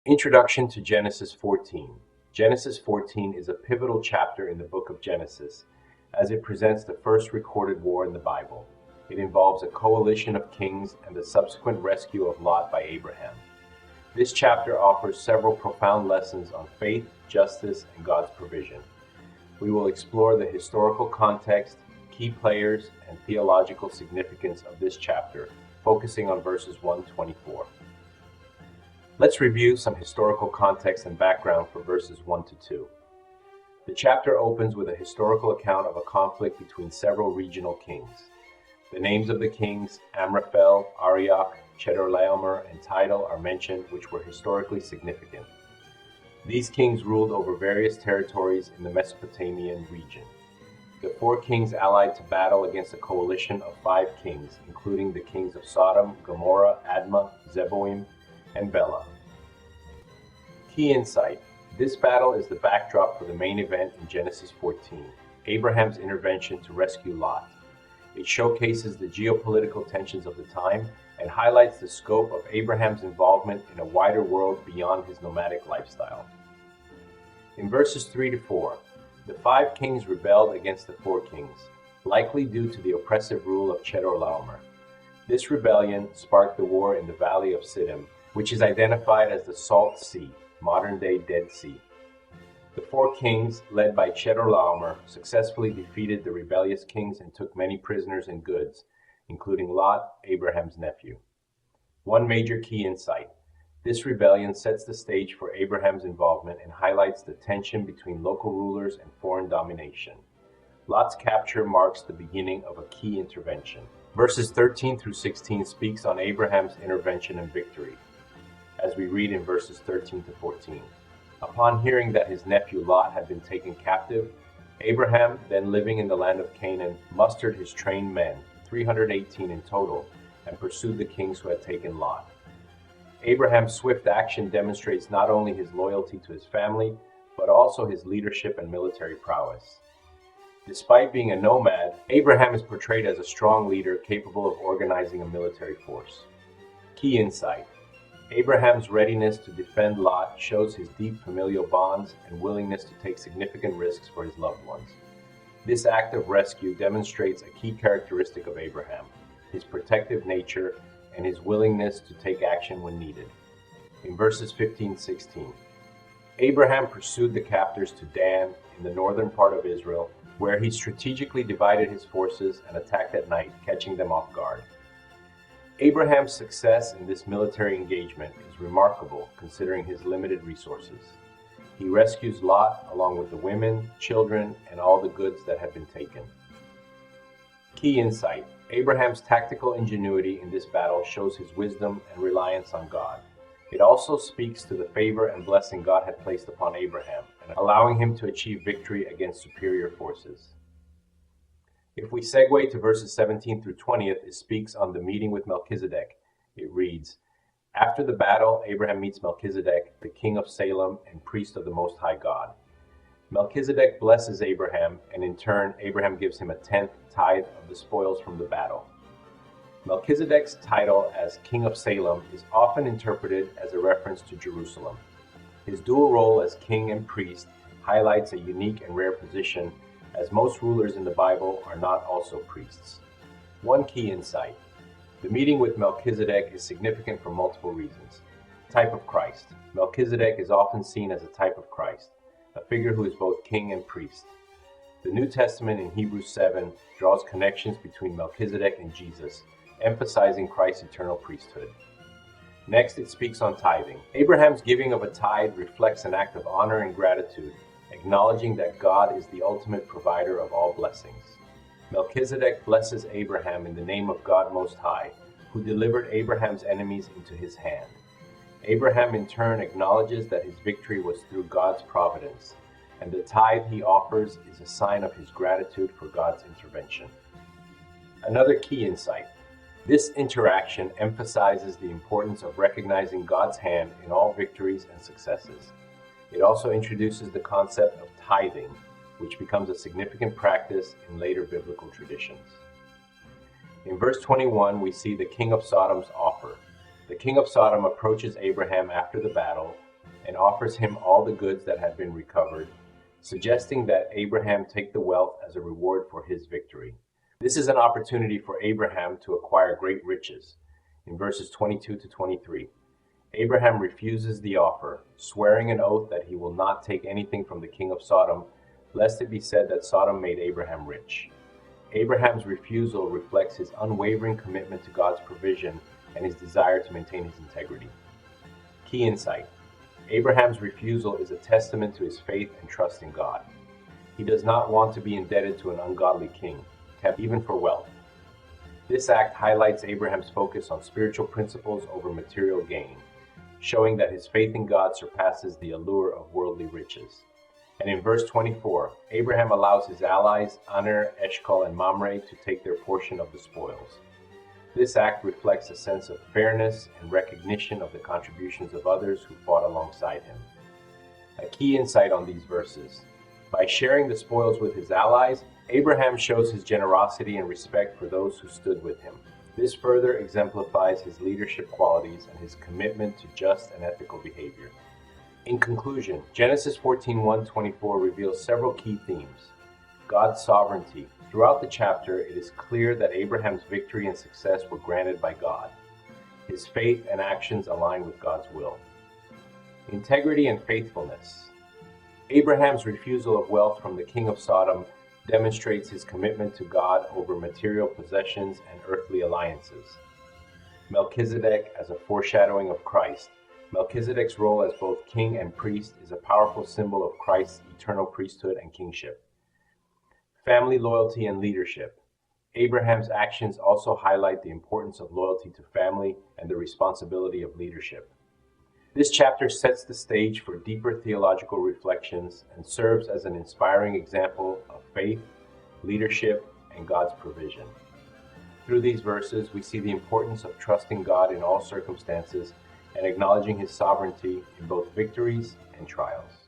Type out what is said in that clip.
Introduction to Genesis 14. Genesis 14 is a pivotal chapter in the book of Genesis, as it presents the first recorded war in the Bible. It involves a coalition of kings and the subsequent rescue of Lot by Abraham. This chapter offers several profound lessons on faith, justice, and God's provision. We will explore the historical context, key players, and theological significance of this chapter, focusing on verses 1 to 24. Let's review some historical context and background for verses 1 to 2. The chapter opens with a historical account of a conflict between several regional kings. The names of the kings, Amraphel, Arioch, Chedorlaomer, and Tidal, are mentioned, which were historically significant. These kings ruled over various territories in the Mesopotamian region. The four kings allied to battle against a coalition of 5 kings, including the kings of Sodom, Gomorrah, Admah, Zeboim, and Bela. Key insight. This battle is the backdrop for the main event in Genesis 14, Abraham's intervention to rescue Lot. It showcases the geopolitical tensions of the time and highlights the scope of Abraham's involvement in a wider world beyond his nomadic lifestyle. In verses 3 to 4, the 5 kings rebelled against the 4 kings, likely due to the oppressive rule of Chedorlaomer. This rebellion sparked the war in the valley of Siddim, which is identified as the Salt Sea, modern-day Dead Sea. The 4 kings, led by Chedorlaomer, successfully defeated the rebellious kings and took many prisoners and goods, including Lot, Abraham's nephew. One major key insight. This rebellion sets the stage for Abraham's involvement and highlights the tension between local rulers and foreign domination. Lot's capture marks the beginning of a key intervention. Verses 13 through 16 speaks on Abraham's intervention and victory, as we read in verses 13 to 14. Upon hearing that his nephew Lot had been taken captive, Abraham, then living in the land of Canaan, mustered his trained men, 318 in total, and pursued the kings who had taken Lot. Abraham's swift action demonstrates not only his loyalty to his family, but also his leadership and military prowess. Despite being a nomad, Abraham is portrayed as a strong leader capable of organizing a military force. Key insight. Abraham's readiness to defend Lot shows his deep familial bonds and willingness to take significant risks for his loved ones. This act of rescue demonstrates a key characteristic of Abraham, his protective nature and his willingness to take action when needed. In verses 15-16, Abraham pursued the captors to Dan in the northern part of Israel, where he strategically divided his forces and attacked at night, catching them off guard. Abraham's success in this military engagement is remarkable considering his limited resources. He rescues Lot along with the women, children, and all the goods that had been taken. Key insight. Abraham's tactical ingenuity in this battle shows his wisdom and reliance on God. It also speaks to the favor and blessing God had placed upon Abraham, and allowing him to achieve victory against superior forces. If we segue to verses 17 through 20, it speaks on the meeting with Melchizedek. It reads, After the battle, Abraham meets Melchizedek, the king of Salem and priest of the Most High God. Melchizedek blesses Abraham, and in turn, Abraham gives him a 10th tithe of the spoils from the battle. Melchizedek's title as king of Salem is often interpreted as a reference to Jerusalem. His dual role as king and priest highlights a unique and rare position, as most rulers in the Bible are not also priests. One key insight. The meeting with Melchizedek is significant for multiple reasons. Type of Christ. Melchizedek is often seen as a type of Christ, a figure who is both king and priest. The New Testament in Hebrews 7 draws connections between Melchizedek and Jesus, emphasizing Christ's eternal priesthood. Next, it speaks on tithing. Abraham's giving of a tithe reflects an act of honor and gratitude, acknowledging that God is the ultimate provider of all blessings. Melchizedek blesses Abraham in the name of God Most High, who delivered Abraham's enemies into his hand. Abraham in turn acknowledges that his victory was through God's providence, and the tithe he offers is a sign of his gratitude for God's intervention. Another key insight. This interaction emphasizes the importance of recognizing God's hand in all victories and successes. It also introduces the concept of tithing, which becomes a significant practice in later biblical traditions. In verse 21, we see the king of Sodom's offer. The king of Sodom approaches Abraham after the battle, offers him all the goods that had been recovered, suggesting that Abraham take the wealth as a reward for his victory. This is an opportunity for Abraham to acquire great riches. In verses 22 to 23, Abraham refuses the offer, swearing an oath that he will not take anything from the king of Sodom, lest it be said that Sodom made Abraham rich. Abraham's refusal reflects his unwavering commitment to God's provision and his desire to maintain his integrity. Key insight: Abraham's refusal is a testament to his faith and trust in God. He does not want to be indebted to an ungodly king, kept even for wealth. This act highlights Abraham's focus on spiritual principles over material gain, showing that his faith in God surpasses the allure of worldly riches. And in verse 24, Abraham allows his allies, Aner, Eshcol, and Mamre, to take their portion of the spoils. This act reflects a sense of fairness and recognition of the contributions of others who fought alongside him. A key insight on these verses: by sharing the spoils with his allies, Abraham shows his generosity and respect for those who stood with him. This further exemplifies his leadership qualities and his commitment to just and ethical behavior. In conclusion, Genesis 14:1-24 reveals several key themes. God's sovereignty. Throughout the chapter, it is clear that Abraham's victory and success were granted by God. His faith and actions align with God's will. Integrity and faithfulness. Abraham's refusal of wealth from the king of Sodom demonstrates his commitment to God over material possessions and earthly alliances. Melchizedek as a foreshadowing of Christ. Melchizedek's role as both king and priest is a powerful symbol of Christ's eternal priesthood and kingship. Family loyalty and leadership. Abraham's actions also highlight the importance of loyalty to family and the responsibility of leadership. This chapter sets the stage for deeper theological reflections and serves as an inspiring example of faith, leadership, and God's provision. Through these verses, we see the importance of trusting God in all circumstances and acknowledging his sovereignty in both victories and trials.